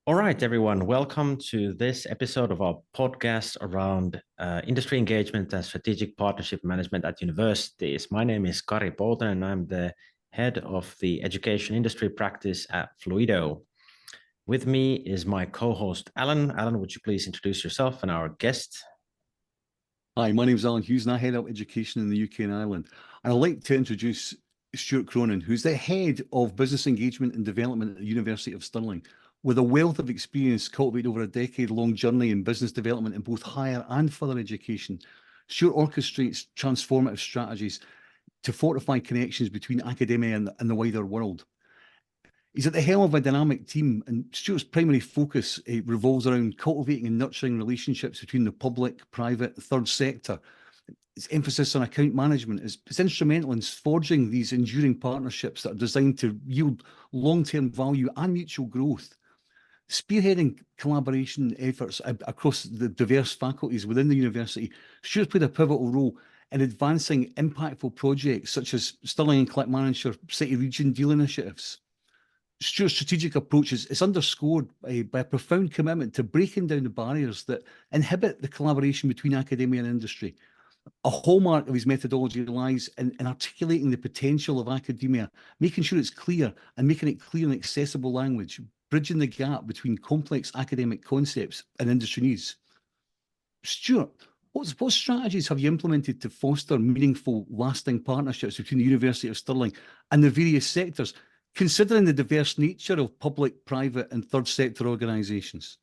All right, everyone. Welcome to this episode of our podcast around industry engagement and strategic partnership management at universities. My name is Kari Poutanen, and I'm the head of the education industry practice at Fluido. With me is my co-host, Alan. Alan, would you please introduce yourself and our guest? Hi, my name is Alan Hughes and I head up education in the UK and Ireland. And I'd like to introduce Stuart Cronin, who's the head of business engagement and development at the University of Stirling. With a wealth of experience cultivated over a decade-long journey in business development in both higher and further education, Stuart orchestrates transformative strategies to fortify connections between academia and the wider world. He's at the helm of a dynamic team, and Stuart's primary focus revolves around cultivating and nurturing relationships between the public, private, third sector. Its emphasis on account management is instrumental in forging these enduring partnerships that are designed to yield long-term value and mutual growth. Spearheading collaboration efforts across the diverse faculties within the university, Stuart's played a pivotal role in advancing impactful projects such as Stirling and Clackmannanshire City Region Deal initiatives. Stuart's strategic approach is underscored by a profound commitment to breaking down the barriers that inhibit the collaboration between academia and industry. A hallmark of his methodology lies in articulating the potential of academia, making sure it's clear and making it clear in accessible language, bridging the gap between complex academic concepts and industry needs. Stuart, what strategies have you implemented to foster meaningful, lasting partnerships between the University of Stirling and the various sectors, considering the diverse nature of public, private and third sector organisations?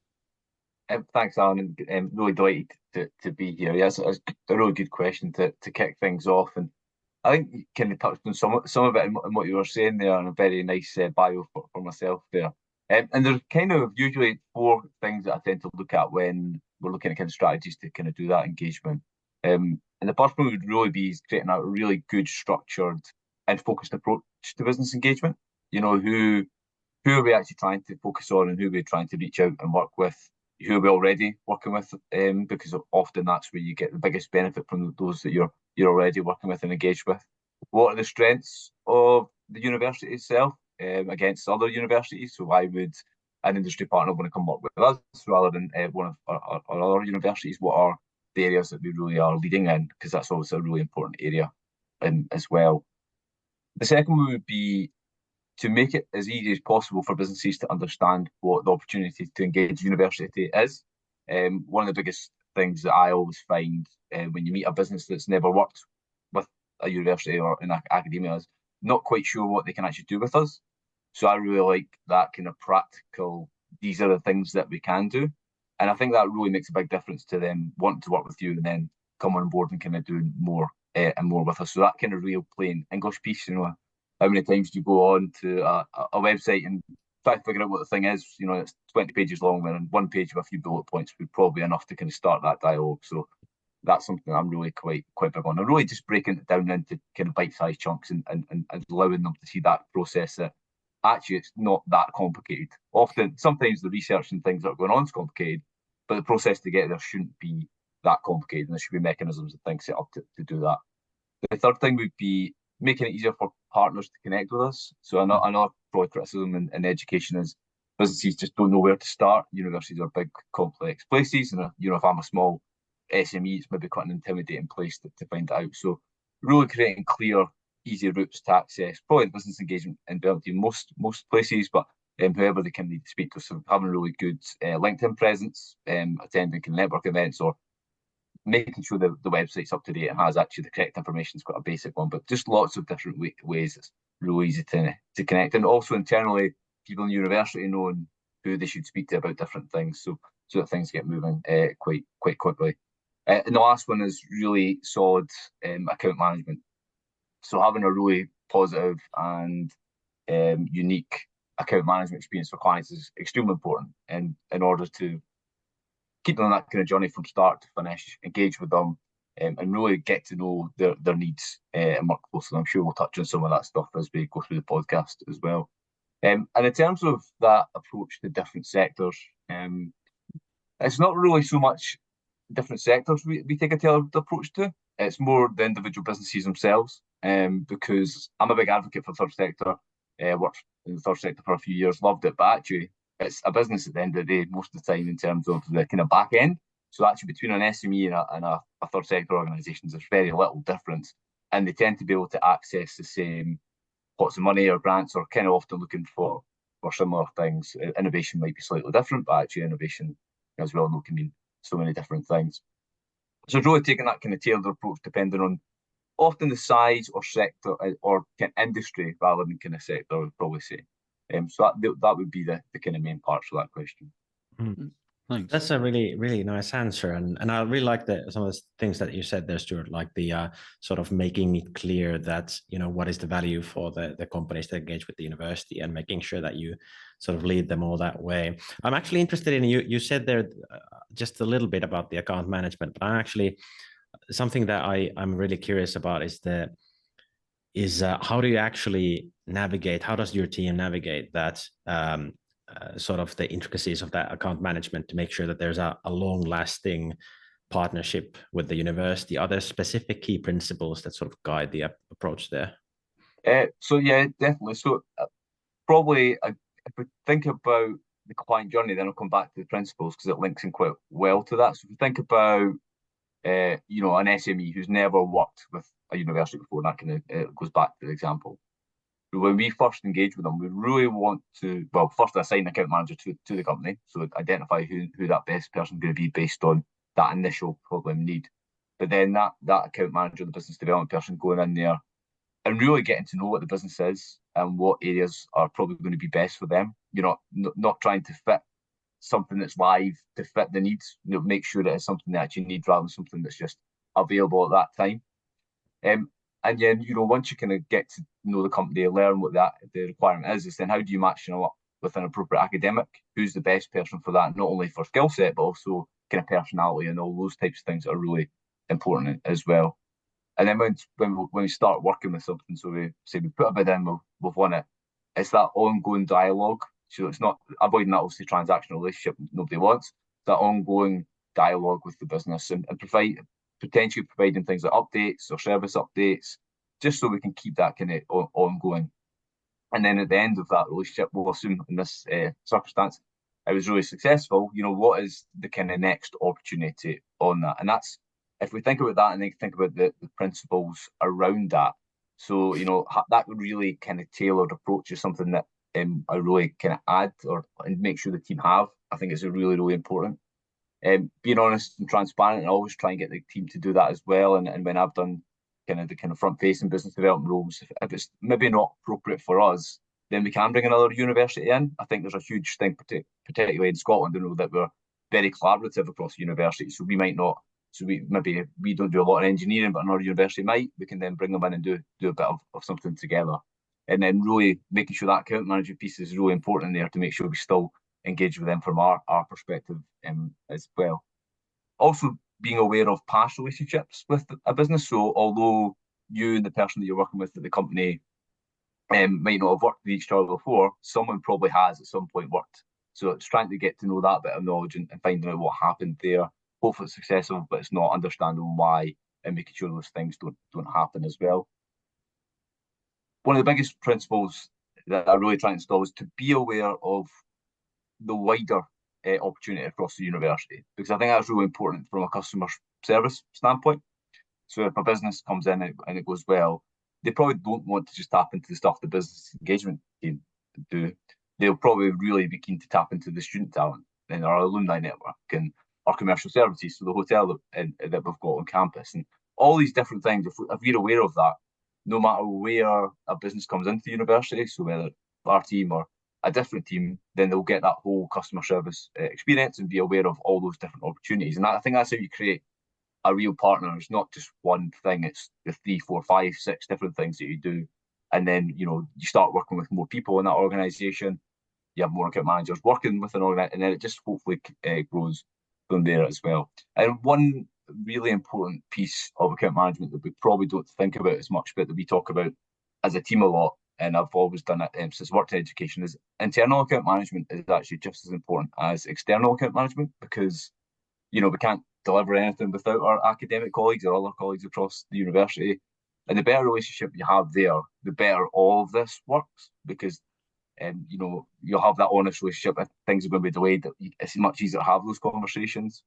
Thanks, Alan, and really delighted to be here. Yes, it's a really good question to kick things off, and I think you kind of touched on some of it in what you were saying there, and a very nice bio for myself there. And there's kind of usually four things that I tend to look at when we're looking at kind of strategies to kind of do that engagement. And the first one would really be creating a really good, structured and focused approach to business engagement. You know, who are we actually trying to focus on, and who are we trying to reach out and work with? Who are we already working with? Because often that's where you get the biggest benefit from those that you're already working with and engaged with. What are the strengths of the university itself against other universities? So why would an industry partner want to come work with us rather than one of our other universities? What are the areas that we really are leading in? Because that's also a really important area as well. The second one would be to make it as easy as possible for businesses to understand what the opportunity to engage university is. One of the biggest things that I always find when you meet a business that's never worked with a university or in academia is not quite sure what they can actually do with us. So I really like that kind of practical, these are the things that we can do. And I think that really makes a big difference to them wanting to work with you and then come on board and kind of do more and more with us. So that kind of real plain English piece, you know, how many times do you go on to a website and try to figure out what the thing is? You know, it's 20 pages long, and one page with a few bullet points would probably be enough to kind of start that dialogue. So that's something I'm really quite big on. I'm really just breaking it down into kind of bite-sized chunks and allowing them to see that process that actually it's not that complicated. Sometimes the research and things that are going on is complicated, but the process to get there shouldn't be that complicated, and there should be mechanisms and things set up to do that. The third thing would be making it easier for partners to connect with us. So another probably criticism in education is businesses just don't know where to start. Universities are big, complex places, and if I'm a small SME, it's maybe quite an intimidating place to find it out. So really creating clear, easy routes to access, probably business engagement in most places, but whoever they can need to speak to. So having a really good LinkedIn presence, attending network events, or making sure the website's up to date and has actually the correct information is quite a basic one, but just lots of different ways it's really easy to connect. And also internally, people in university knowing who they should speak to about different things, so that things get moving quite quickly. And the last one is really solid account management. So having a really positive and unique account management experience for clients is extremely important, and in order to keep them on that kind of journey from start to finish, engage with them, and really get to know their needs and work closely. I'm sure we'll touch on some of that stuff as we go through the podcast as well. And in terms of that approach to different sectors, it's not really so much different sectors we take a tailored approach to. It's more the individual businesses themselves, because I'm a big advocate for third sector, worked in the third sector for a few years, loved it, but actually it's a business at the end of the day most of the time in terms of the kind of back end. So actually between an SME and a third sector organisation, there's very little difference, and they tend to be able to access the same pots of money or grants, or kind of often looking for similar things. Innovation might be slightly different, but actually innovation, as well know, can mean so many different things. So it's really taking that kind of tailored approach depending on often the size or sector or kind of industry rather than kind of sector, I would probably say. So that would be the kind of main parts for that question. Thanks. That's a really, really nice answer. And I really like some of the things that you said there, Stuart, like the sort of making it clear that, what is the value for the companies that engage with the university, and making sure that you sort of lead them all that way. I'm actually interested in, you said there just a little bit about the account management, but I'm actually, something that I'm really curious about is how do you actually navigate, how does your team navigate that sort of the intricacies of that account management to make sure that there's a long-lasting partnership with the university? Are there specific key principles that sort of guide the approach there? So yeah, definitely. So probably if we think about the client journey, then I'll come back to the principles because it links in quite well to that. So if you think about an SME who's never worked with a university before, that kind of goes back to the example. When we first engage with them, we really want to, well, first assign an account manager to the company. So identify who that best person is going to be based on that initial problem need. But then that account manager, the business development person, going in there and really getting to know what the business is and what areas are probably going to be best for them. Not trying to fit something that's live to fit the needs. Make sure that it's something they actually need rather than something that's just available at that time. And then, once you kind of get to know the company, learn what the requirement is then how do you match up with an appropriate academic? Who's the best person for that? Not only for skill set, but also kind of personality and all those types of things that are really important as well. And then when we start working with something, so we put a bid in, we've won it. It's that ongoing dialogue. So it's not avoiding that obviously transactional relationship nobody wants. It's that ongoing dialogue with the business and potentially providing things like updates or service updates, just so we can keep that kind of ongoing. And then at the end of that relationship, we'll assume in this circumstance, I was really successful. What is the kind of next opportunity on that? And that's, if we think about that and then think about the principles around that. So, that really kind of tailored approach is something that I really kind of add and make sure the team have. I think it's really, really important. Being honest and transparent, and always try and get the team to do that as well. And when I've done the front-facing business development roles, if it's maybe not appropriate for us, then we can bring another university in. I think there's a huge thing, particularly in Scotland, that we're very collaborative across universities. So we might not. So we don't do a lot of engineering, but another university might. We can then bring them in and do a bit of something together. And then really making sure that account management piece is really important there to make sure we still engage with them from our perspective as well. Also being aware of past relationships with a business. So although you and the person that you're working with at the company might not have worked with each other before, someone probably has at some point worked. So it's trying to get to know that bit of knowledge and finding out what happened there. Hopefully it's successful, but it's not understanding why and making sure those things don't happen as well. One of the biggest principles that I really try and install is to be aware of the wider opportunity across the university, because I think that's really important from a customer service standpoint. So if a business comes in and it goes well, they probably don't want to just tap into the stuff the business engagement team do. They'll probably really be keen to tap into the student talent and our alumni network and our commercial services, so the hotel that we've got on campus and all these different things. If we're aware of that, no matter where a business comes into the university, so whether our team or a different team, then they'll get that whole customer service experience and be aware of all those different opportunities. And I think that's how you create a real partner. It's not just one thing, it's the 3, 4, 5, 6 different things that you do. And then, you start working with more people in that organization. You have more account managers working with an organization, and then it just hopefully grows from there as well. And one really important piece of account management that we probably don't think about as much, but that we talk about as a team a lot, and I've always done it since worked in education, is internal account management is actually just as important as external account management, because we can't deliver anything without our academic colleagues or other colleagues across the university. And the better relationship you have there, the better all of this works, because you'll have that honest relationship. If things are going to be delayed, it's much easier to have those conversations.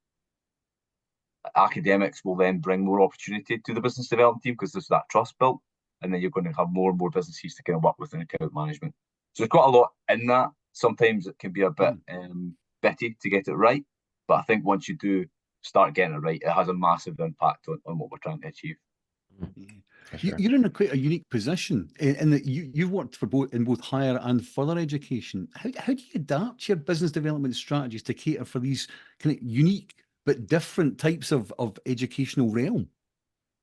Academics will then bring more opportunity to the business development team because there's that trust built, and then you're going to have more and more businesses to kind of work with in account management. So there's quite a lot in that. Sometimes it can be a bit bitty to get it right, but I think once you do start getting it right, it has a massive impact on what we're trying to achieve. Sure. You're in quite a unique position in that you've worked for both higher and further education. How do you adapt your business development strategies to cater for these kind of unique but different types of educational realm?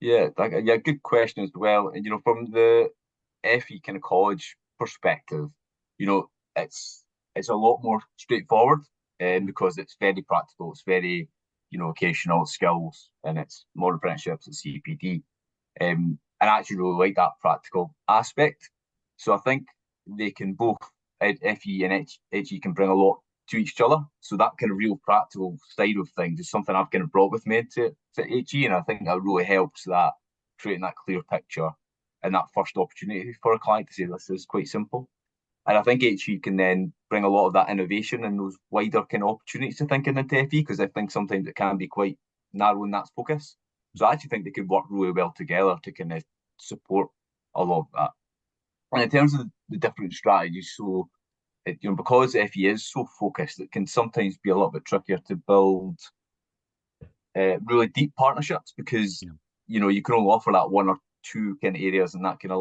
Yeah, good question as well. And from the FE kind of college perspective, it's a lot more straightforward, because it's very practical. It's very occasional skills, and it's more apprenticeships at CPD. And I actually really like that practical aspect. So I think they can both, FE and HE can bring a lot to each other. So that kind of real practical side of things is something I've kind of brought with me to HE, and I think that really helps that creating that clear picture and that first opportunity for a client to say this is quite simple. And I think HE can then bring a lot of that innovation and those wider kind of opportunities to thinking into FE, because I think sometimes it can be quite narrow in that focus. So I actually think they could work really well together to kind of support a lot of that. And in terms of the different strategies, so because FE is so focused, it can sometimes be a little bit trickier to build really deep partnerships, because you can only offer that one or two kind of areas in that kind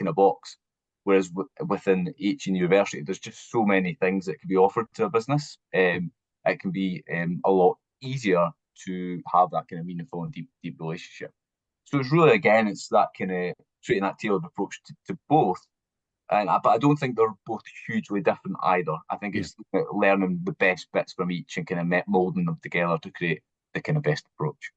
of box. Whereas within each university, there's just so many things that can be offered to a business. It can be a lot easier to have that kind of meaningful and deep relationship. So it's really, again, it's that kind of treating that tailored approach to both. But I don't think they're both hugely different either. I think it's learning the best bits from each and kind of molding them together to create the kind of best approach.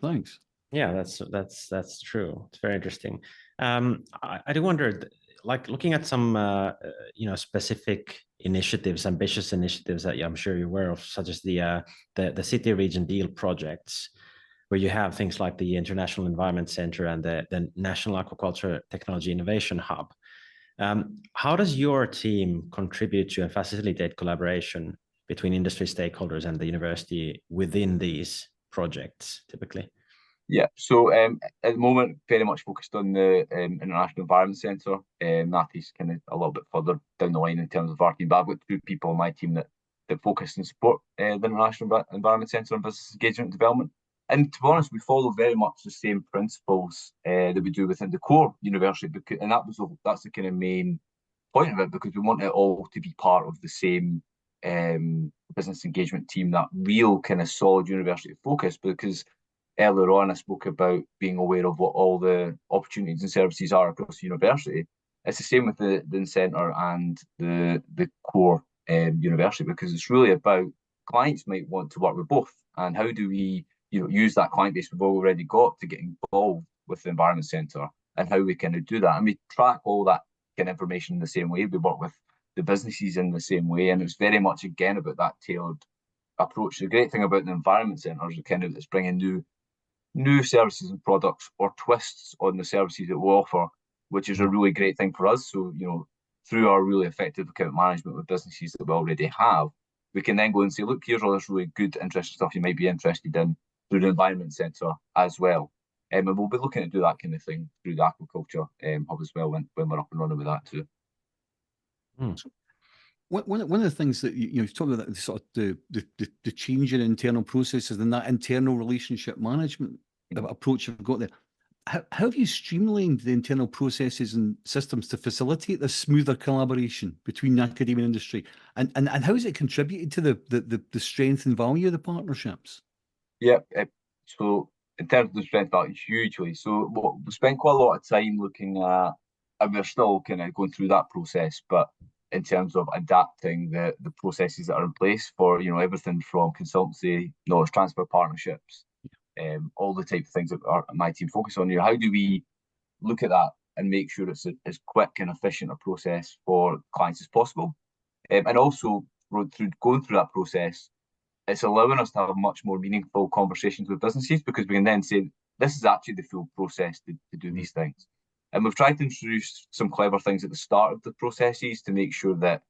Thanks. Yeah, that's true. It's very interesting. I do wonder, like looking at some specific initiatives, ambitious initiatives that I'm sure you're aware of, such as the city region deal projects, where you have things like the International Environment Center and the National Aquaculture Technology Innovation Hub. How does your team contribute to and facilitate collaboration between industry stakeholders and the university within these projects, typically? Yeah, so at the moment, very much focused on the International Environment Centre. That is kind of a little bit further down the line in terms of our team, but I've got two people on my team that focus and support the International Environment Centre and business engagement and development. And to be honest, we follow very much the same principles that we do within the core university, and that's the kind of main point of it, because we want it all to be part of the same business engagement team, that real kind of solid university focus. Because earlier on, I spoke about being aware of what all the opportunities and services are across the university. It's the same with the centre and the core university, because it's really about clients might want to work with both, and how do we use that client base we've already got to get involved with the Environment Centre, and how we kind of do that. And we track all that kind of information in the same way. We work with the businesses in the same way, and it's very much again about that tailored approach. The great thing about the Environment Centre is it's bringing new services and products, or twists on the services that we offer, which is a really great thing for us. So, through our really effective account management with businesses that we already have, we can then go and say, look, here's all this really good, interesting stuff you might be interested in through the Environment Centre as well. And we'll be looking to do that kind of thing through the aquaculture hub as well when we're up and running with that too. So one of the things that you talk about, that sort of the change in internal processes and that internal relationship management approach you've got there. How have you streamlined the internal processes and systems to facilitate this smoother collaboration between academia and industry, and how has it contributed to the strength and value of the partnerships? Yeah, so in terms of the strength value, hugely. So we spent quite a lot of time looking at, and we're still kind of going through that process, but in terms of adapting the processes that are in place for everything from consultancy, knowledge transfer partnerships, all the type of things that my team focus on. How do we look at that and make sure it's as quick and efficient a process for clients as possible? And also, going through that process, it's allowing us to have much more meaningful conversations with businesses, because we can then say, this is actually the full process to do these things. And we've tried to introduce some clever things at the start of the processes to make sure that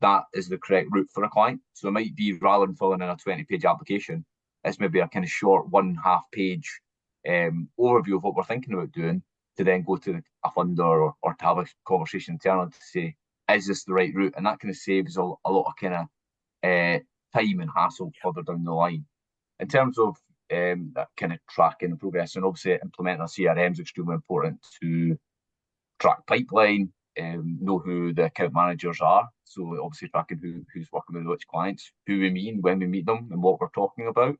that is the correct route for a client. So it might be, rather than filling in a 20-page application, it's maybe a kind of short 1.5 page overview of what we're thinking about doing, to then go to a funder or to have a conversation internally to say, is this the right route? And that kind of saves a lot of kind of time and hassle further down the line. In terms of that kind of tracking and progress, and obviously implementing a CRM is extremely important to track pipeline, know who the account managers are. So obviously tracking who's working with which clients, who we meet when we meet them, and what we're talking about.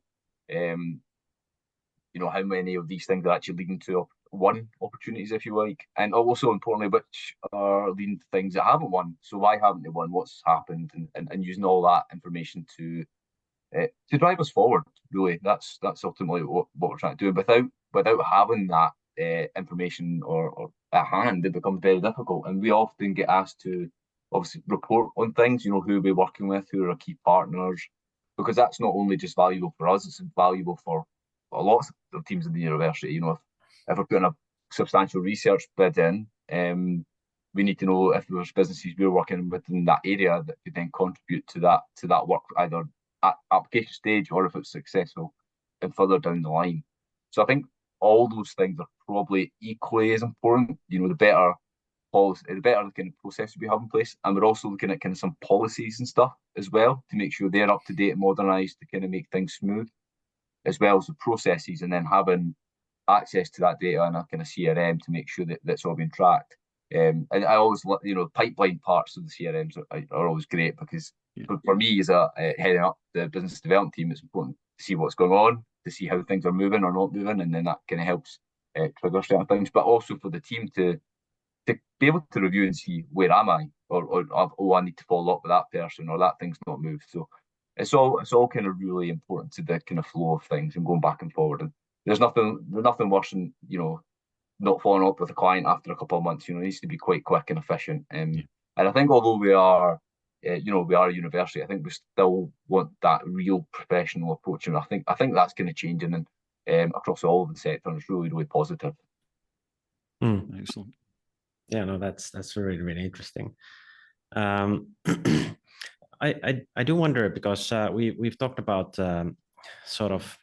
You know, how many of these things are actually leading to won opportunities, if you like, and also importantly, which are leading to things that haven't won. So why haven't they won? What's happened? And using all that information to drive us forward. Really, that's ultimately what we're trying to do. And without having that information or at hand, it becomes very difficult. And we often get asked to obviously report on things. You know, who we're working with, who are our key partners, because that's not only just valuable for us; it's valuable for a lot of teams in the university. You know, if we're putting a substantial research bid in, we need to know if there's businesses we're working with in that area that could then contribute to that work, either at application stage or if it's successful and further down the line. So I think all those things are probably equally as important. You know, the better policy, the better kind of process we have in place, and we're also looking at kind of some policies and stuff as well to make sure they're up to date and modernised to kind of make things smooth, as well as the processes, and then having access to that data and a kind of CRM to make sure that that's all being tracked. And I always, you know, pipeline parts of the CRMs are always great, because for me as a heading up the business development team, it's important to see what's going on, to see how things are moving or not moving, and then that kind of helps trigger certain things. But also for the team to be able to review and see, where am I, or oh, I need to follow up with that person, or that thing's not moved. So it's all kind of really important to the kind of flow of things and going back and forward. And there's nothing worse than, you know, not following up with a client after a couple of months. You know, it needs to be quite quick and efficient. And I think although we are, you know, we are a university, I think we still want that real professional approach. And I think that's kind of changing and across all of the sector, and it's really, really positive. Excellent. Yeah, no, that's really, really interesting. I do wonder, because we've talked about sort of,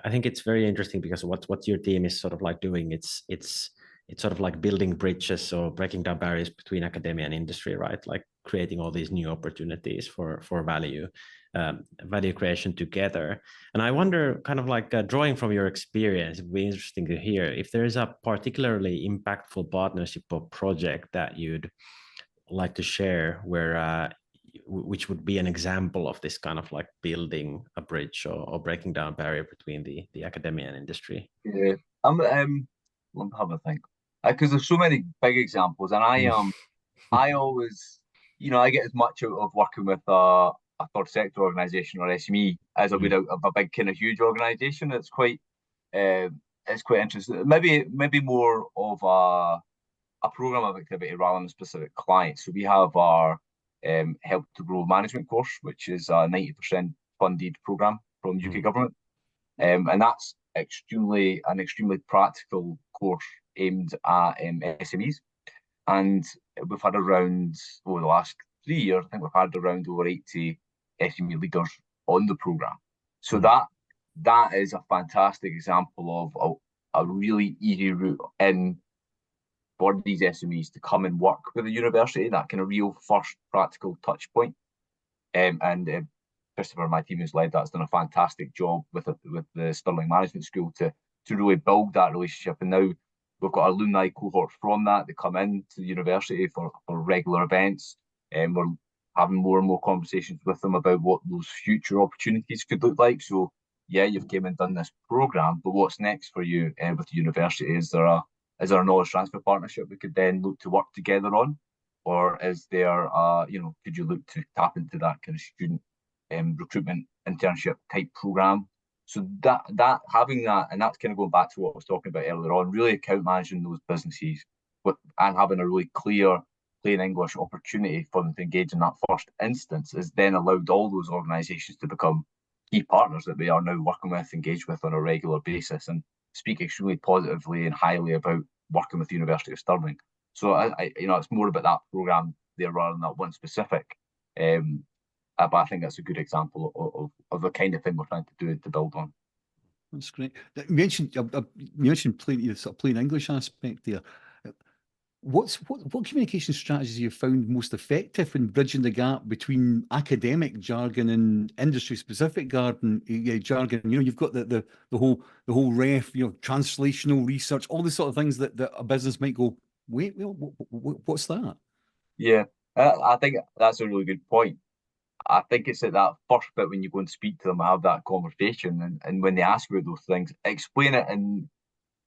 I think it's very interesting because what your team is sort of like doing, it's sort of like building bridges or breaking down barriers between academia and industry, right? Like creating all these new opportunities for value creation together. And I wonder, kind of like drawing from your experience, it'd be interesting to hear if there is a particularly impactful partnership or project that you'd like to share, where which would be an example of this kind of like building a bridge or breaking down a barrier between the academia and industry. Yeah, let me have a think, because there's so many big examples, and I always, you know, I get as much out of working with a third sector organisation or SME as I would out of a big kind of huge organisation. It's quite interesting. Maybe more of a program of activity rather than a specific client. So we have our Help to Grow management course, which is a 90% funded program from the UK government, and that's an extremely practical course aimed at SMEs. And we've had around, over the last 3 years, I think we've had around over 80 SME leaders on the program. So that is a fantastic example of a really easy route in for these SMEs to come and work with the university, that kind of real first practical touch point. And Christopher, my team who's led that's done a fantastic job with the Stirling Management School to really build that relationship. And now we've got alumni cohorts from that come in to the university for regular events, and we're having more and more conversations with them about what those future opportunities could look like. So yeah, you've came and done this program, but what's next for you with the university? Is there a knowledge transfer partnership we could then look to work together on? Or is there, could you look to tap into that kind of student recruitment internship type program? So that having that, and that's kind of going back to what I was talking about earlier on, really account managing those businesses and having a really clear, plain English opportunity for them to engage in that first instance has then allowed all those organisations to become key partners that they are now working with, engaged with on a regular basis, and speak extremely positively and highly about working with the University of Stirling. So it's more about that program there rather than that one specific. But I think that's a good example of the kind of thing we're trying to do to build on. That's great. You mentioned plain English aspect there. What communication strategies have you found most effective in bridging the gap between academic jargon and industry specific jargon? You've got the whole translational research, all the sort of things that a business might go, wait, what's that? Yeah, I think that's a really good point. I think it's at that first bit when you go and speak to them, have that conversation, and when they ask about those things, explain it in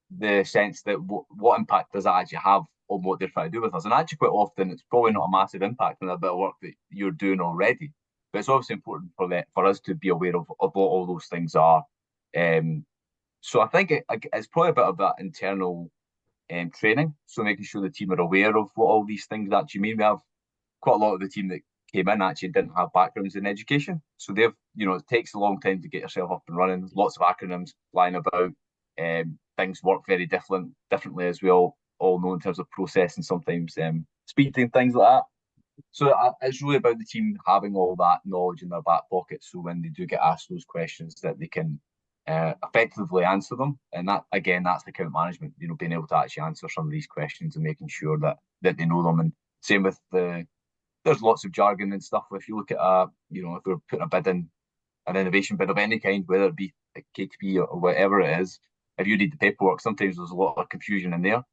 the sense that what impact does that actually have on what they're trying to do with us. And actually quite often it's probably not a massive impact on a bit of work that you're doing already. But it's obviously important for us to be aware of what all those things are. So I think it's probably a bit of that internal training. So making sure the team are aware of what all these things actually mean. We have quite a lot of the team that came in actually didn't have backgrounds in education. So it takes a long time to get yourself up and running. Lots of acronyms flying about. Things work very differently, as we all know, in terms of process and sometimes speed and things like that. So it's really about the team having all that knowledge in their back pocket, so when they do get asked those questions, that they can effectively answer them. And that, again, that's account management. Being able to actually answer some of these questions and making sure that they know them. And same with there's lots of jargon and stuff. If you look at if we're putting a bid in, an innovation bid of any kind, whether it be a KTP or whatever it is, if you read the paperwork, sometimes there's a lot of confusion in there.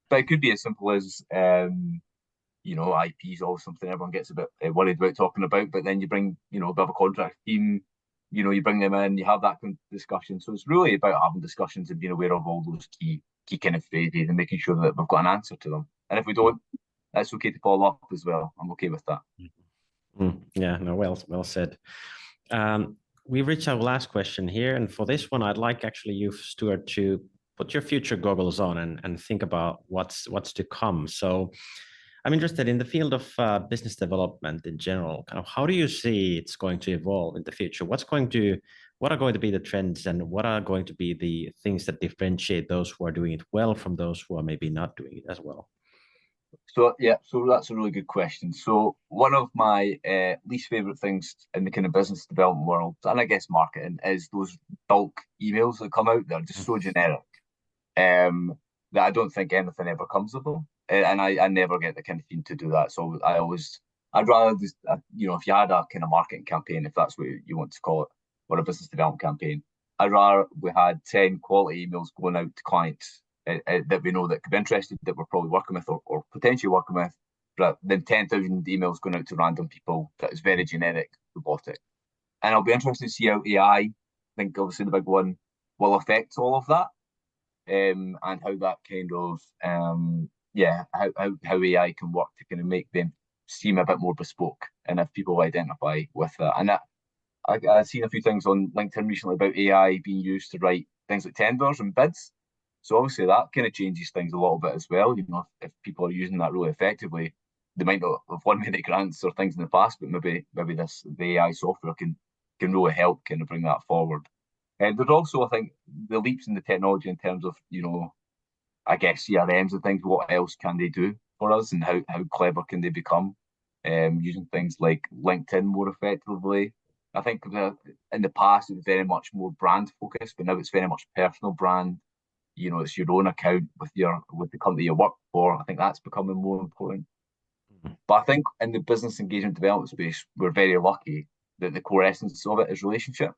But it could be as simple as, IP is always something everyone gets a bit worried about talking about. But then you bring, a bit of a contract team, you bring them in, you have that discussion. So it's really about having discussions and being aware of all those key kind of phrases and making sure that we've got an answer to them. And if we don't, that's okay to follow up as well. I'm okay with that. Yeah, no, well said. We've reached our last question here. And for this one, I'd like actually you, Stuart, to put your future goggles on and think about what's to come. So I'm interested in the field of business development in general. Kind of how do you see it's going to evolve in the future? What are going to be the trends, and what are going to be the things that differentiate those who are doing it well from those who are maybe not doing it as well? So that's a really good question. So one of my least favorite things in the kind of business development world, and I guess marketing, is those bulk emails that come out. They're just so generic that I don't think anything ever comes of them. And I never get the kind of team to do that. So I'd rather just, if you had a kind of marketing campaign, if that's what you want to call it, or a business development campaign, I'd rather we had 10 quality emails going out to clients that we know that could be interested, that we're probably working with or potentially working with, but then 10,000 emails going out to random people that is very generic, robotic. And I'll be interested to see how AI, I think obviously the big one, will affect all of that, and how that kind of, how AI can work to kind of make them seem a bit more bespoke, and if people identify with that. And I've seen a few things on LinkedIn recently about AI being used to write things like tenders and bids. So obviously that kind of changes things a little bit as well. If people are using that really effectively, they might not have won many grants or things in the past, but maybe the AI software can really help kind of bring that forward. And there's also, I think, the leaps in the technology in terms of, I guess CRMs and things. What else can they do for us, and how clever can they become using things like LinkedIn more effectively? I think in the past it was very much more brand focused, but now it's very much personal brand. It's your own account with the company you work for. I think that's becoming more important. But I think in the business engagement development space, we're very lucky that the core essence of it is relationship.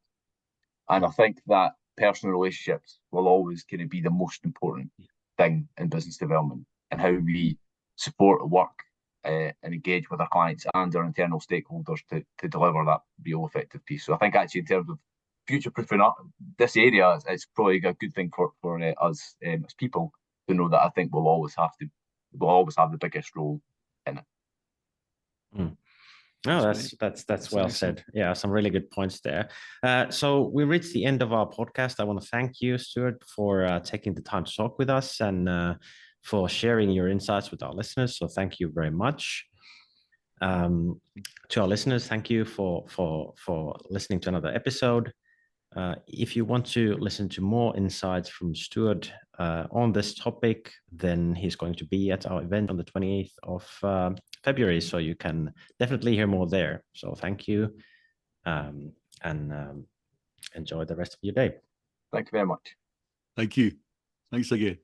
And I think that personal relationships will always kind of be the most important thing in business development, and how we support, work, and engage with our clients and our internal stakeholders to deliver that real effective piece. So I think actually in terms of future-proofing up this area, it's probably a good thing for us as people to know that I think we'll always have the biggest role in it. No, that's well said. Yeah, some really good points there. So we reached the end of our podcast. I want to thank you, Stuart, for taking the time to talk with us and for sharing your insights with our listeners. So thank you very much. To our listeners, thank you for listening to another episode. If you want to listen to more insights from Stuart on this topic, then he's going to be at our event on the 28th of February, so you can definitely hear more there. So thank you, and enjoy the rest of your day. Thank you very much. Thank you. Thanks again.